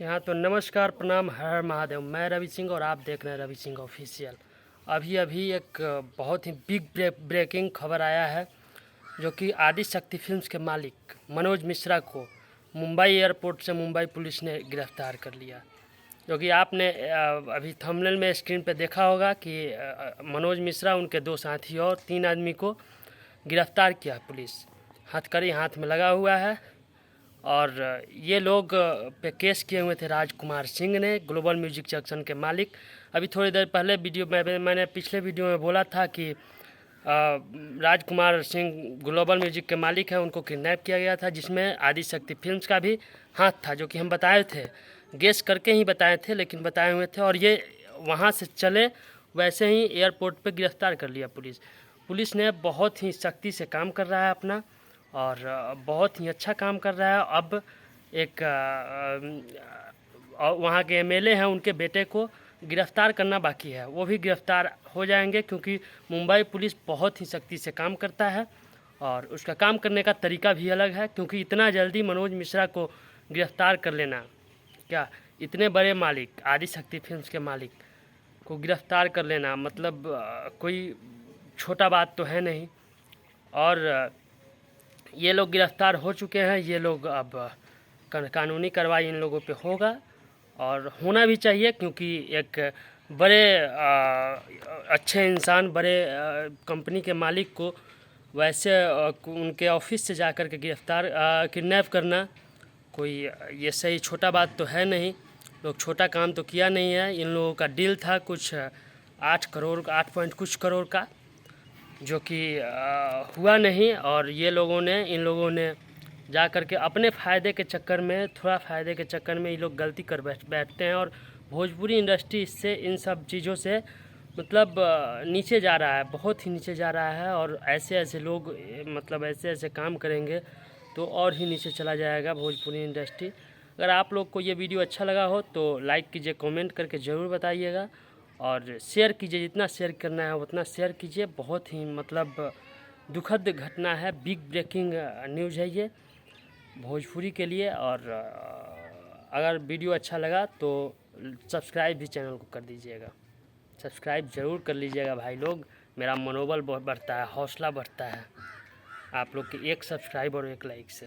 यहाँ तो नमस्कार, प्रणाम, हर हर महादेव। मैं रवि सिंह और आप देख रहे हैं रवि सिंह ऑफिशियल। अभी अभी एक बहुत ही बिग ब्रेकिंग खबर आया है, जो कि आदि शक्ति फिल्म्स के मालिक मनोज मिश्रा को मुंबई एयरपोर्ट से मुंबई पुलिस ने गिरफ्तार कर लिया। जो कि आपने अभी थंबनेल में स्क्रीन पे देखा होगा कि मनोज मिश्रा, उनके दो साथी और 3 आदमी को गिरफ्तार किया पुलिस। हथकड़ी हाथ में लगा हुआ है और ये लोग पे केस किए हुए थे राजकुमार सिंह ने, ग्लोबल म्यूजिक जंक्शन के मालिक। अभी थोड़ी देर पहले वीडियो में मैंने पिछले वीडियो में बोला था कि राजकुमार सिंह ग्लोबल म्यूजिक के मालिक हैं, उनको किडनैप किया गया था, जिसमें आदि शक्ति फिल्म्स का भी हाथ था, जो कि हम बताए थे, गेस करके ही बताए थे, लेकिन बताए हुए थे। और ये वहाँ से चले वैसे ही एयरपोर्ट पे गिरफ्तार कर लिया पुलिस। पुलिस ने बहुत ही सख्ती से काम कर रहा है अपना, और बहुत ही अच्छा काम कर रहा है। अब एक वहाँ के एमएलए हैं, उनके बेटे को गिरफ्तार करना बाकी है, वो भी गिरफ्तार हो जाएंगे, क्योंकि मुंबई पुलिस बहुत ही सख्ती से काम करता है और उसका काम करने का तरीका भी अलग है। क्योंकि इतना जल्दी मनोज मिश्रा को गिरफ्तार कर लेना, क्या इतने बड़े मालिक, आदि शक्ति फिल्म्स के मालिक को गिरफ्तार कर लेना, मतलब कोई छोटा बात तो है नहीं। और ये लोग गिरफ्तार हो चुके हैं। ये लोग अब कानूनी कार्रवाई इन लोगों पे होगा और होना भी चाहिए, क्योंकि एक बड़े अच्छे इंसान, बड़े कंपनी के मालिक को वैसे उनके ऑफिस से जाकर के गिरफ्तार किडनैप करना कोई ये सही छोटा बात तो है नहीं। लोग छोटा काम तो किया नहीं है। इन लोगों का डील था कुछ 8 करोड़, 8 पॉइंट कुछ करोड़ का, जो कि हुआ नहीं। और ये लोगों ने, इन लोगों ने जा कर के अपने फ़ायदे के चक्कर में, थोड़ा फ़ायदे के चक्कर में ये लोग गलती कर बैठते हैं। और भोजपुरी इंडस्ट्री इससे, इन सब चीज़ों से मतलब नीचे जा रहा है, बहुत ही नीचे जा रहा है। और ऐसे ऐसे लोग मतलब ऐसे ऐसे काम करेंगे तो और ही नीचे चला जाएगा भोजपुरी इंडस्ट्री। अगर आप लोग को ये वीडियो अच्छा लगा हो तो लाइक कीजिए, कमेंट करके ज़रूर बताइएगा और शेयर कीजिए, जितना शेयर करना है उतना शेयर कीजिए। बहुत ही मतलब दुखद घटना है, बिग ब्रेकिंग न्यूज़ है ये भोजपुरी के लिए। और अगर वीडियो अच्छा लगा तो सब्सक्राइब भी चैनल को कर दीजिएगा, सब्सक्राइब ज़रूर कर लीजिएगा भाई लोग। मेरा मनोबल बहुत बढ़ता है, हौसला बढ़ता है आप लोग के एक सब्सक्राइब और एक लाइक से।